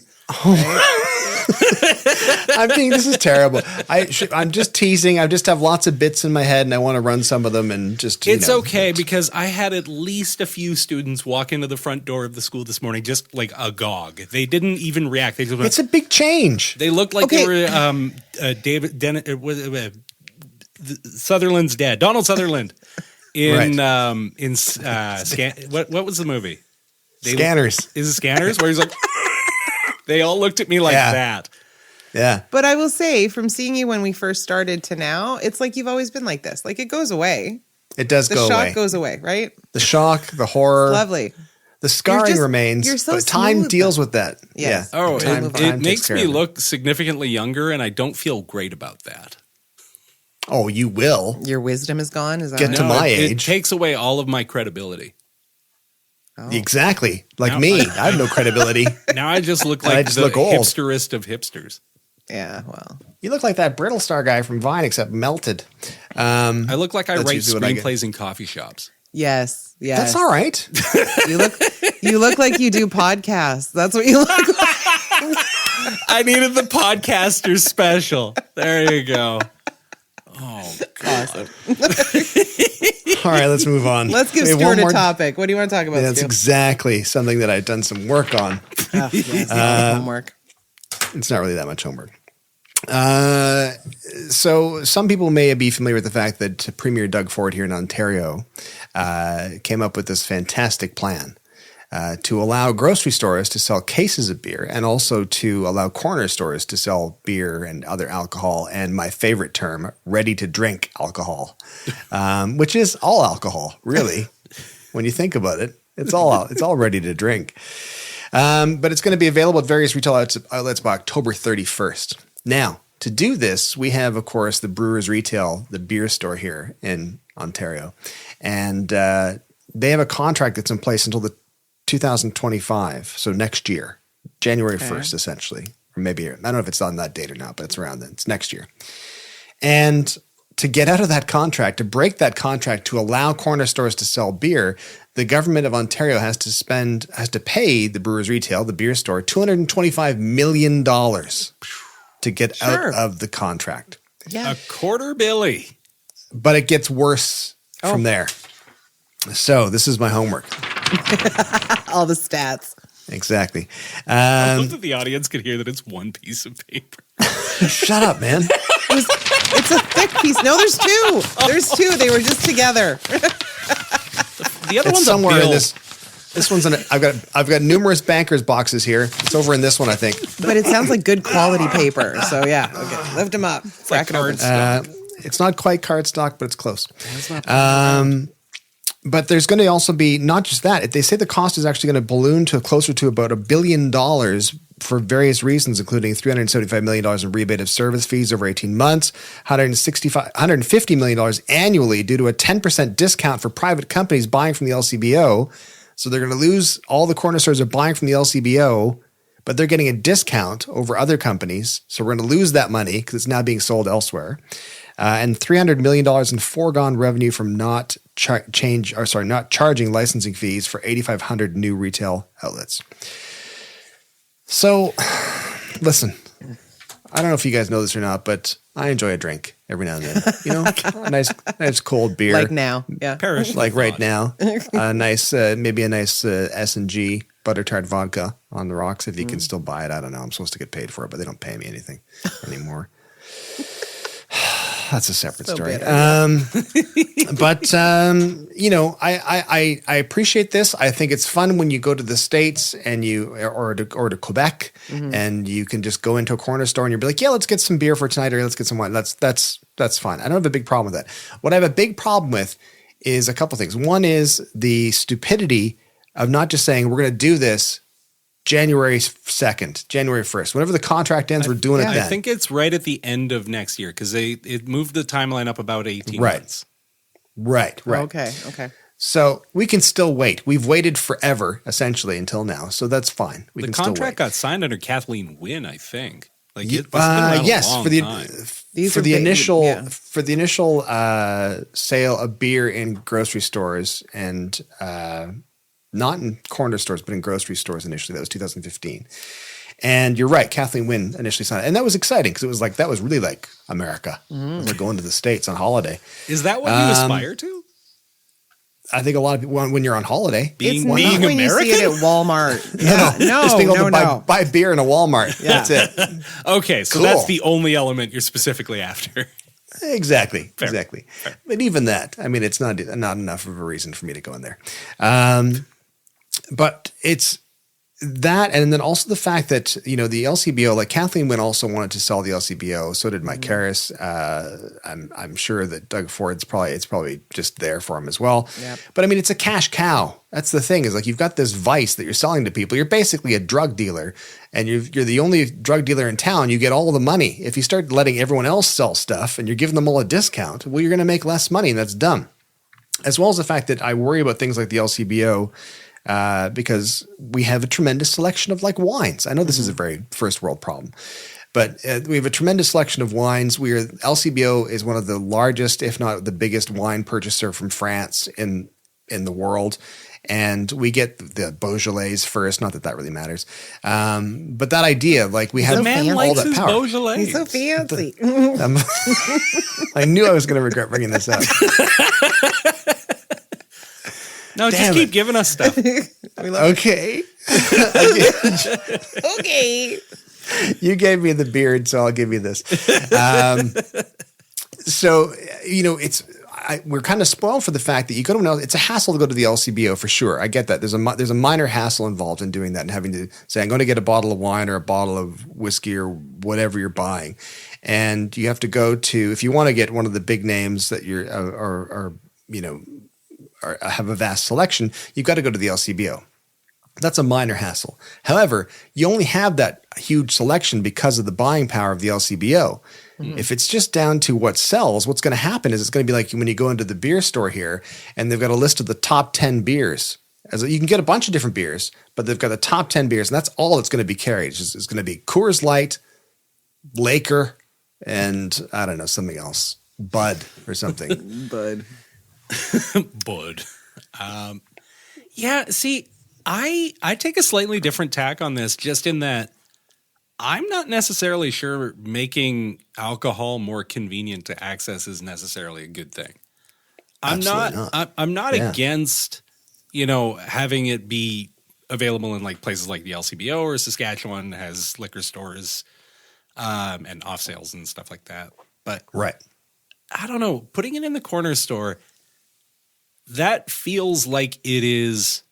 I'm thinking this is terrible. I'm just teasing. I just have lots of bits in my head, and I want to run some of them. And just It's okay because I had at least a few students walk into the front door of the school this morning just like agog. They didn't even react. They just went, It's a big change. they looked like Okay. they were Sutherland's dad, Donald Sutherland in what was the movie? Scanners. Is it Scanners? Where he's like, they all looked at me like Yeah. that. Yeah. But I will say, from seeing you when we first started to now, it's like you've always been like this. Like it goes away. It does The go shock away. goes away, right? The shock, the horror, Lovely. the scarring You're remains. so but time smooth. deals with that. Yes. Yeah. Oh, Time it takes makes care me of it. look significantly younger, and I don't feel great about that. Oh, you will. Your wisdom is gone. Is that Get right? to my it age. takes away all of my credibility. Oh. Exactly. Like Now me. I have no credibility. Now I just look And I like just the look old. hipsterist of hipsters. Yeah. Well. You look like that brittlestar guy from Vine, except melted. I look like I That's write usually what I get. screenplays in coffee shops. Yes. Yes. That's all right. You look like you do podcasts. That's what you look like. I needed the podcaster special. There you go. Oh, God. Awesome. All right, let's move on. Let's give We have Stuart one a more- topic. What do you want to talk about, Yeah, that's Stu? exactly something that I've done some work on. Oh, yes, homework. It's not really that much homework. So some people may be familiar with the fact that Premier Doug Ford here in Ontario came up with this fantastic plan to allow grocery stores to sell cases of beer and also to allow corner stores to sell beer and other alcohol and my favorite term, ready-to-drink alcohol, which is all alcohol, really. When you think about it, it's all ready to drink. But it's going to be available at various retail outlets by October 31st. Now, to do this, we have, of course, the Brewers Retail, the beer store here in Ontario. And they have a contract that's in place until the 2025, so next year, January 1st, essentially. Or maybe, I don't know if it's on that date or not, but it's around then. It's next year. And to get out of that contract, to break that contract, to allow corner stores to sell beer, the government of Ontario has to pay the Brewers Retail, the beer store, $225 million to get out of the contract. Yeah. A quarter Billy. But it gets worse from there. So this is my homework. All the stats. Exactly. I hope that the audience could hear that it's one piece of paper. Shut up, man. It's a thick piece. No, there's two. There's two. They were just together. The other It's one's somewhere a bill. in this. This one's in. I've got numerous bankers boxes here. It's over in this one, I think. But it sounds like good quality paper. So yeah. Okay. Lift them up. It's like Crack it open. cardstock. It's not quite cardstock, but it's close. But there's going to also be not just that. They say the cost is actually going to balloon to closer to about $1 billion for various reasons, including $375 million in rebate of service fees over 18 months, $150 million annually due to a 10% discount for private companies buying from the LCBO. So they're going to lose all the corner stores are buying from the LCBO, but they're getting a discount over other companies. So we're going to lose that money because it's now being sold elsewhere. And $300 million in foregone revenue from not charging licensing fees for 8,500 new retail outlets. So, listen, I don't know if you guys know this or not, but I enjoy a drink every now and then. You know, a nice cold beer. Like now. Yeah. Perish Like right now. Maybe a nice S&G butter tart vodka on the rocks if you can still buy it. I don't know. I'm supposed to get paid for it, but they don't pay me anything anymore. That's a separate story. But you know, I appreciate this. I think it's fun when you go to the States and or to Quebec and you can just go into a corner store and you'll be like, yeah, let's get some beer for tonight or let's get some wine. That's fine. I don't have a big problem with that. What I have a big problem with is a couple things. One is the stupidity of not just saying we're going to do this January 2nd, January 1st. Whenever the contract ends, we're doing it then. I think it's right at the end of next year because it moved the timeline up about 18 months. Right. Okay. So we can still wait. We've waited forever, essentially, until now. So that's fine. We the can contract still wait. got signed under Kathleen Wynne, I think. Like it must have been yes, a long for the time. for the initial sale of beer in grocery stores and not in corner stores, but in grocery stores initially. That was 2015. And you're right, Kathleen Wynne initially signed it. And that was exciting because it was like, that was really like America. It was like going to the States on holiday. Is that what you aspire to? I think a lot of people, when you're on holiday. It's Being not when you see it American? at Walmart. Just being able to buy beer in a Walmart. Yeah. That's it. Okay, so Cool. that's the only element you're specifically after. Exactly. Fair. Exactly. But even that, I mean, it's not enough of a reason for me to go in there. But it's that, and then also the fact that, you know, the LCBO, like Kathleen Wynne also wanted to sell the LCBO. So did Mike Karras. I'm sure that Doug Ford's probably just there for him as well. Yep. But I mean, it's a cash cow. That's the thing, is like, you've got this vice that you're selling to people. You're basically a drug dealer, and you're the only drug dealer in town. You get all the money. If you start letting everyone else sell stuff and you're giving them all a discount, well, you're going to make less money, and that's dumb. As well as the fact that I worry about things like the LCBO, because we have a tremendous selection of like wines. I know this is a very first world problem, but we have a tremendous selection of wines. LCBO is one of the largest, if not the biggest, wine purchaser from France in the world. And we get the Beaujolais first. Not that really matters. But that idea, like we have The man all likes that his power. Beaujolais. He's so fancy. I knew I was going to regret bringing this up. No, Damn just it. keep giving us stuff. Okay. Okay. You gave me the beard, so I'll give you this. So, you know, we're kind of spoiled for the fact that you go to it's a hassle to go to the LCBO for sure. I get that. There's a minor hassle involved in doing that and having to say, I'm going to get a bottle of wine or a bottle of whiskey or whatever you're buying. And you have to go to, if you want to get one of the big names that you're, or you know, or have a vast selection, you've got to go to the LCBO. That's a minor hassle. However, you only have that huge selection because of the buying power of the LCBO. If it's just down to what sells, what's going to happen is it's going to be like when you go into the beer store here and they've got a list of the top 10 beers. You can get a bunch of different beers, but they've got the top 10 beers, and that's all that's going to be carried. It's going to be Coors Light, Laker, and I don't know, something else. Bud or something. Bud. Bud. Yeah, see, I take a slightly different tack on this, just in that I'm not necessarily sure making alcohol more convenient to access is necessarily a good thing. I'm not against, you know, having it be available in like places like the LCBO or Saskatchewan has liquor stores and off sales and stuff like that. But Right. I don't know, putting it in the corner store, that feels like it is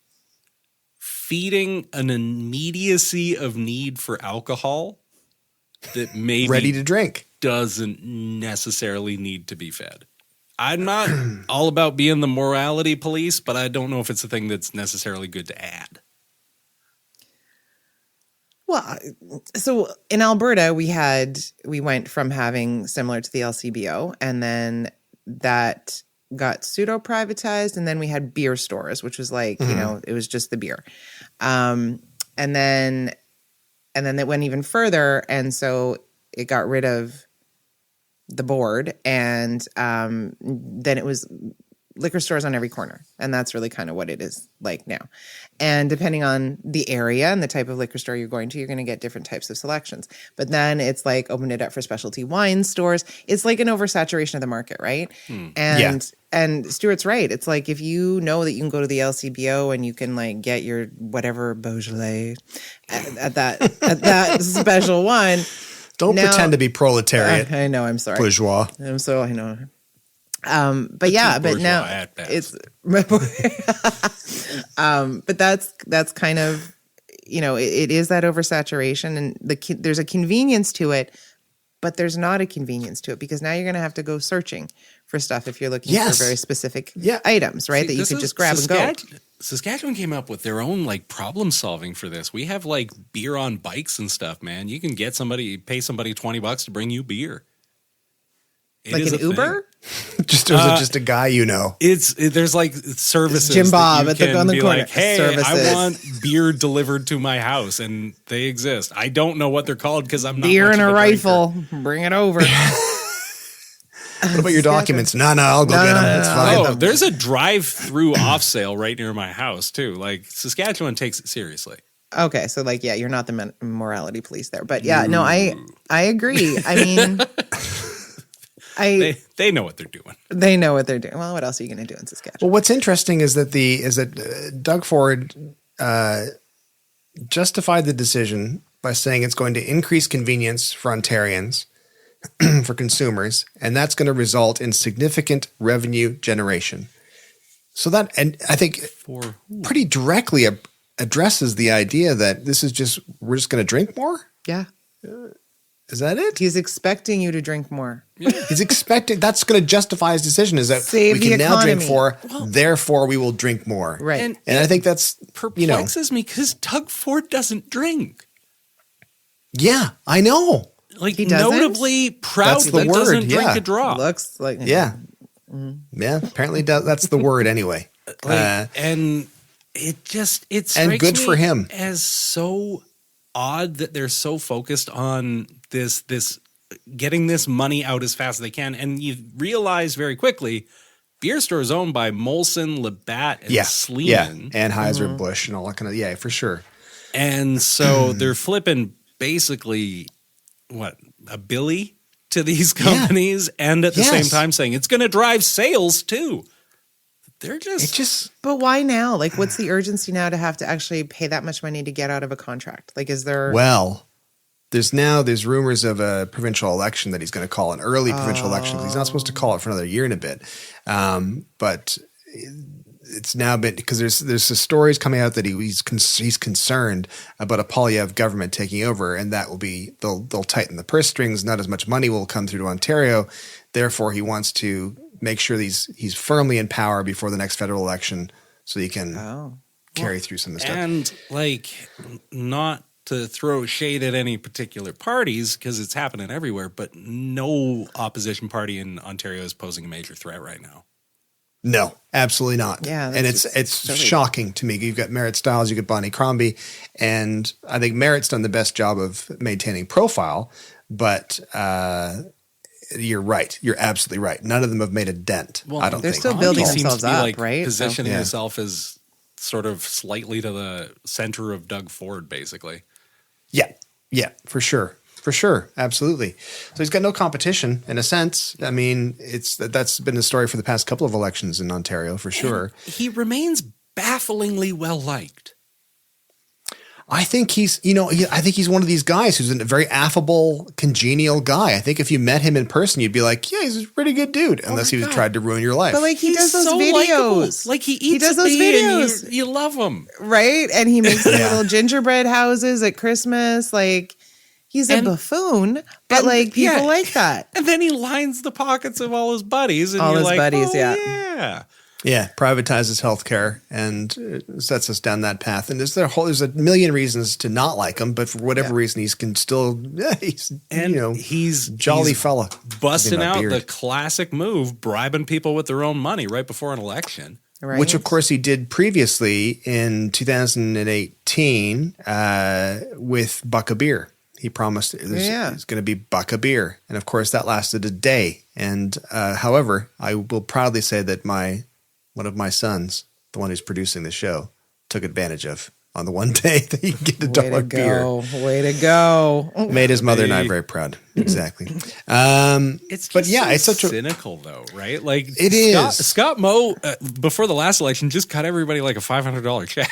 feeding an immediacy of need for alcohol that maybe Ready to drink. doesn't necessarily need to be fed. I'm not all about being the morality police, but I don't know if it's a thing that's necessarily good to add. Well, so in Alberta, we went from having similar to the LCBO, and then that got pseudo privatized, and then we had beer stores, which was like, you know, it was just the beer. And then it went even further, and so it got rid of the board, and then it was liquor stores on every corner. And that's really kind of what it is like now. And depending on the area and the type of liquor store you're going to, you're going to get different types of selections. But then it's like open it up for specialty wine stores. It's like an oversaturation of the market, right? And Stuart's right. It's like if you know that you can go to the LCBO and you can like get your whatever Beaujolais at that special one. Don't pretend to be proletariat. I know. I'm sorry. Bourgeois. I know. But yeah, but now it's, but that's kind of, it is that oversaturation, and there's a convenience to it, but there's not a convenience to it because now you're going to have to go searching for stuff if you're looking for very specific items, right? That you could just grab and go. Saskatchewan came up with their own like problem solving for this. We have like beer on bikes and stuff, man. You can pay somebody $20 to bring you beer. It like an Uber? Just a guy, there's like services. It's Jim Bob on the corner. Like, hey, services. I want beer delivered to my house, and they exist. I don't know what they're called because I'm not beer and a rifle. Drinker. Bring it over. What about your documents? No, I'll go get them. It's fine. Oh, there's a drive-through off sale right near my house too. Like Saskatchewan takes it seriously. Okay, so like, you're not the morality police there, but no, I agree. I mean. They know what they're doing. They know what they're doing. Well, what else are you going to do in Saskatchewan? Well, what's interesting is that Doug Ford justified the decision by saying it's going to increase convenience for Ontarians, for consumers, and that's going to result in significant revenue generation. So that, and I think pretty directly addresses the idea that we're just going to drink more? Yeah. Is that it? He's expecting you to drink more. Yeah. He's expecting, that's going to justify his decision, is that Save we can now drink more, well, therefore we will drink more. Right. And I think that's, perplexes me because Doug Ford doesn't drink. Yeah, I know. Like, he doesn't? Notably proud that doesn't drink a drop. Looks like. Yeah. Yeah, apparently that's the word anyway. And it strikes and good for him as so odd that they're so focused on this getting this money out as fast as they can. And you realize very quickly, beer store is owned by Molson, Labatt, and Sleeman. And Anheuser-Busch and all that kind of, for sure. And so they're flipping basically, a billy to these companies, and at the same time saying it's going to drive sales too. But why now? Like, what's the urgency now to have to actually pay that much money to get out of a contract? Like, is there? Well, there's rumors of a provincial election that he's going to call an early provincial election. He's not supposed to call it for another year and a bit. But it's now been, because there's stories coming out that he's concerned about a Poilievre government taking over, and that will be, they'll tighten the purse strings. Not as much money will come through to Ontario. Therefore, he wants to make sure he's firmly in power before the next federal election, so he can carry through some of the stuff. And not to throw shade at any particular parties, because it's happening everywhere, but no opposition party in Ontario is posing a major threat right now. No, absolutely not. Yeah, and it's shocking to me. You've got Merritt Stiles, you've got Bonnie Crombie, and I think Merritt's done the best job of maintaining profile, but you're right. You're absolutely right. None of them have made a dent. Well, I don't they're think. still building seems themselves to be up, right? Positioning himself as sort of slightly to the center of Doug Ford, basically. Yeah, for sure. For sure. Absolutely. So he's got no competition in a sense. I mean, that's been the story for the past couple of elections in Ontario for sure. And he remains bafflingly well liked. I think he's one of these guys who's a very affable, congenial guy. I think if you met him in person, you'd be like, yeah, he's a pretty good dude, unless he tried to ruin your life. But he does those videos. Like he does those videos. And you love him. Right? And he makes little gingerbread houses at Christmas. Like, he's a buffoon, but people like that. And then he lines the pockets of all his buddies. And all you're his like, buddies, yeah. Yeah, privatizes healthcare and sets us down that path. And there's a million reasons to not like him, but for whatever reason, he's jolly fella. Busting out the classic move, bribing people with their own money right before an election. Right. Which, of course, he did previously in 2018 with Buck a Beer. He promised it's going to be Buck a Beer. And, of course, that lasted a day. And however, I will proudly say that my one of my sons, the one who's producing the show, took advantage of on the one day that he could get a $1 beer. Way to go. Made his mother and I very proud. Exactly. It's such cynical though, right? Like it is. Scott Moe before the last election just cut everybody like a $500 check.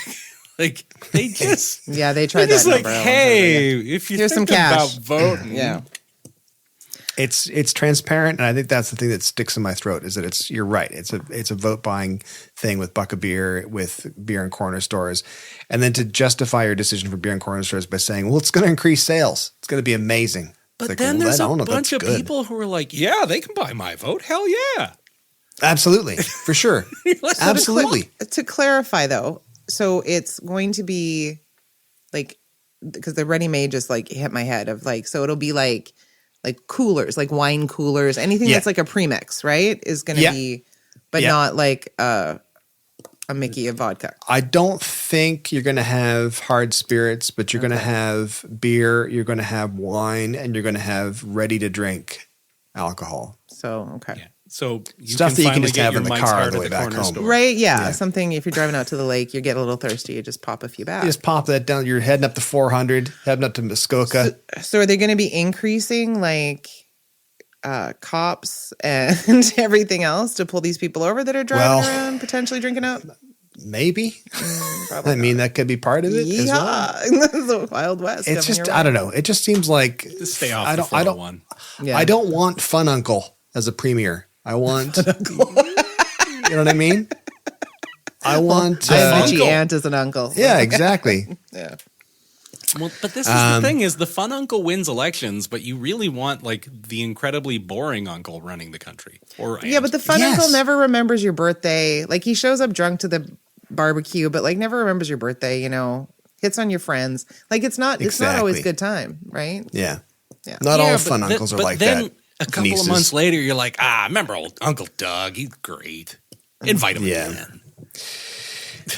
Like they just they tried just that. Like, hey, if you here's think some cash. about voting, It's transparent, and I think that's the thing that sticks in my throat is that you're right. It's a vote buying thing with Buck of Beer, with beer and corner stores, and then to justify your decision for beer and corner stores by saying, well, it's going to increase sales. It's going to be amazing. But then there's a bunch of people who are like, yeah, they can buy my vote. Hell yeah. Absolutely. For sure. Absolutely. To clarify though, so it's going to be like, because the ready-made just like hit my head of like, so it'll be like coolers, like wine coolers, anything that's like a premix, right? Is going to be, but not like a Mickey of vodka. I don't think you're going to have hard spirits, but you're going to have beer, you're going to have wine, and you're going to have ready to drink alcohol. So, okay. Yeah. So stuff that you can just have in the car on the way back home. Store. Right, yeah. Something, if you're driving out to the lake, you get a little thirsty, you just pop a few back. You just pop that down. You're heading up to 400, heading up to Muskoka. So are they going to be increasing like cops and everything else to pull these people over that are driving around, potentially drinking out? Maybe. I mean, that could be part of it as well. The Wild West. It's just, I don't know. It just seems like just stay off the 401. I don't want Fun Uncle as a premier. I want, you know what I mean? I want Bitchy Aunt as an uncle. Yeah, exactly. Yeah. Well, but this is the thing: is the Fun Uncle wins elections, but you really want like the incredibly boring uncle running the country. But the Fun Uncle never remembers your birthday. Like he shows up drunk to the barbecue, but like never remembers your birthday. You know, hits on your friends. Like it's not always a good time, right? Yeah. Not all Fun Uncles are like that. A couple of months later, you're like, remember old Uncle Doug? He's great. Invite him again.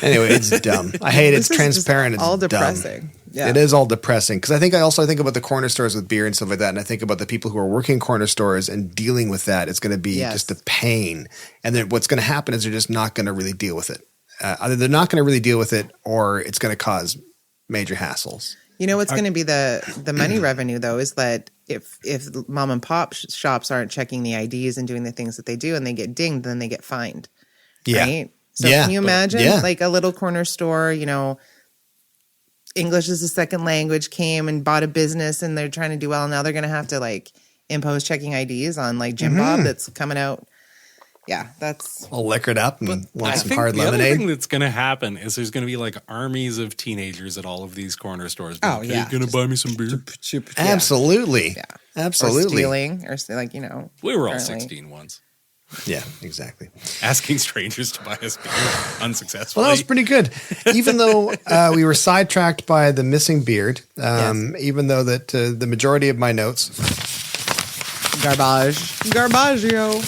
Anyway, it's dumb. I hate it. It's transparent. It's all dumb. depressing. Yeah. It is all depressing because I think about the corner stores with beer and stuff like that, and I think about the people who are working corner stores and dealing with that. It's going to be just a pain, and then what's going to happen is they're just not going to really deal with it. Either they're not going to really deal with it, or it's going to cause major hassles. You know what's going to be the money revenue though is that if mom and pop shops aren't checking the IDs and doing the things that they do and they get dinged, then they get fined. Yeah. Right? So can you imagine like a little corner store, you know, English is a second language came and bought a business and they're trying to do well. Now they're going to have to like impose checking IDs on like Jim Bob that's coming out. Yeah, that's all liquored up and want some hard the lemonade. Other thing that's going to happen is there's going to be like armies of teenagers at all of these corner stores. Hey, you going to buy me some beer? Absolutely. Yeah. Absolutely. Or stealing or like, you know. We were all 16 once. Yeah, exactly. Asking strangers to buy us beer unsuccessfully. Well, that was pretty good. Even though we were sidetracked by the missing beard, even though that the majority of my notes. Garbaggio.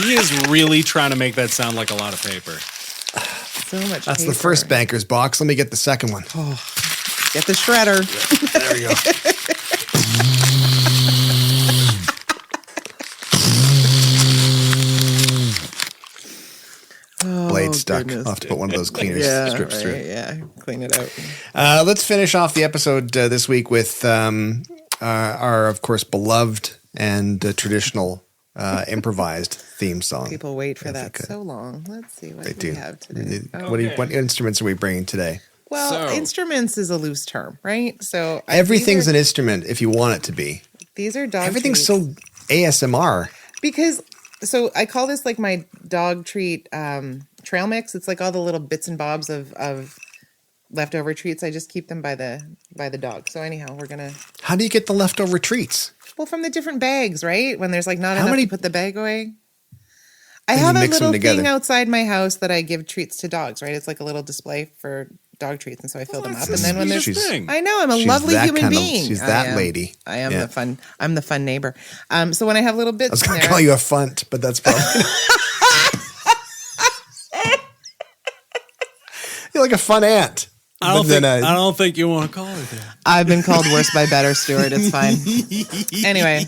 He is really trying to make that sound like a lot of paper. So much That's paper. the first banker's box. Let me get the second one. Oh, get the shredder. There we go. Blade stuck. Goodness. I'll have to put one of those cleaner strips through. Yeah, clean it out. Let's finish off the episode this week with our, of course, beloved and traditional improvised theme song. People wait for that so long. Let's see what we have today. What instruments are we bringing today? Well, instruments is a loose term, right? So everything's an instrument if you want it to be. These are dog Everything's treats. so ASMR. Because so I call this like my dog treat trail mix. It's like all the little bits and bobs of leftover treats. I just keep them by the dog. So anyhow, we're gonna. How do you get the leftover treats? Well, from the different bags, right? When there's like not enough to put the bag away. I have a little thing outside my house that I give treats to dogs, right? It's like a little display for dog treats, and so I fill them up. And then when there's, I know I'm a lovely human being. She's that lady. I am the fun. I'm the fun neighbor. So when I have little bits, I was going to call you a funt, but that's probably you're like a fun aunt. I don't think you want to call her that. I've been called worse by better, Stuart. It's fine. Anyway,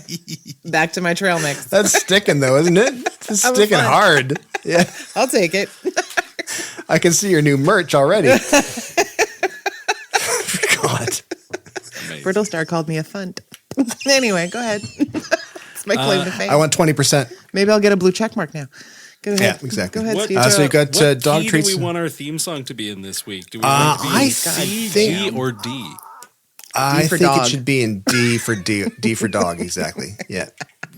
back to my trail mix. That's sticking though, isn't it? It's sticking hard. Yeah. I'll take it. I can see your new merch already. God. Amazing. Brittlestar called me a funt. Anyway, go ahead. It's my claim to fame. I want 20%. Maybe I'll get a blue check mark now. Go ahead. Yeah, exactly. Go ahead, What- Steve. So you got What dog key treats. do we want our theme song to be in this week? Do we want it to be I C, think- G, or D? I for think dog. it should be in D for D for dog. Exactly. Yeah.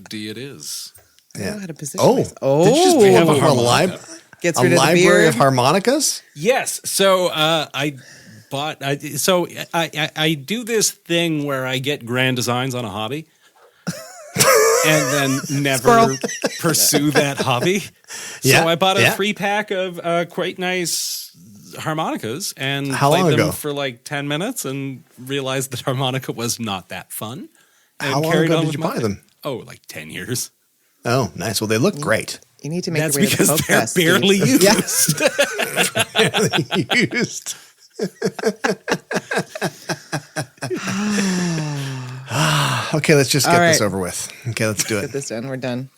D it is. I don't know Yeah. how to position Oh, myself. did you just We have pull a up harmonica. Gets a rid of the library beard. of harmonicas? Yes. So I bought. I do this thing where I get grand designs on a hobby, and then never Squirrel. pursue that hobby. Yeah, So I bought a yeah. 3-pack of quite nice harmonicas and How played long them ago? for like 10 minutes and realized that harmonica was not that fun. And How long carried ago on did with you my buy them? Oh, like 10 years. Oh, nice. Well, they look great. You need to make That's a rid of the because Coke they're Fest, Steve. barely used. Yeah. Used. Okay, let's just get All this right. over with. Okay, let's do Get it. this done. We're done.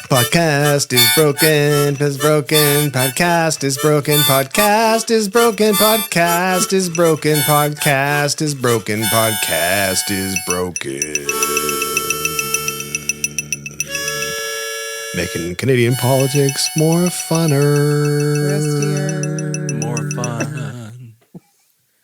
Podcast is broken. Podcast is broken. Podcast is broken. Podcast is broken. Podcast is broken. Podcast is broken. Making Canadian politics more funner. More fun.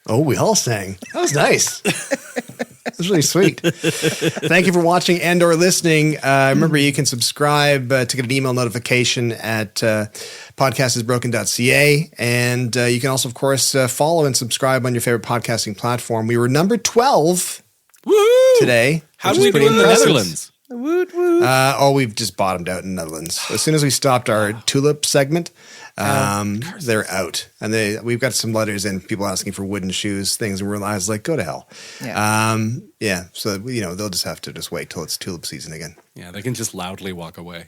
Oh, we all sang. That was nice. That was really sweet. Thank you for watching and or listening. Remember, you can subscribe to get an email notification at podcastisbroken.ca. And you can also, of course, follow and subscribe on your favorite podcasting platform. We were number 12 Woohoo! today. How which do is we do pretty in the impressive. Netherlands? Woot woot. We've just bottomed out in the Netherlands. As soon as we stopped our tulip segment, they're out. And we've got some letters in, people asking for wooden shoes, things, and I was like, go to hell. Yeah. So, they'll just have to just wait till it's tulip season again. Yeah, they can just loudly walk away.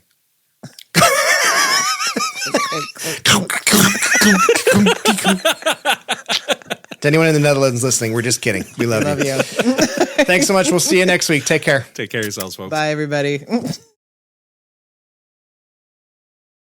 To anyone in the Netherlands listening, we're just kidding. We love Love you. you. Thanks so much. We'll see you next week. Take care. Take care of yourselves, folks. Bye, everybody.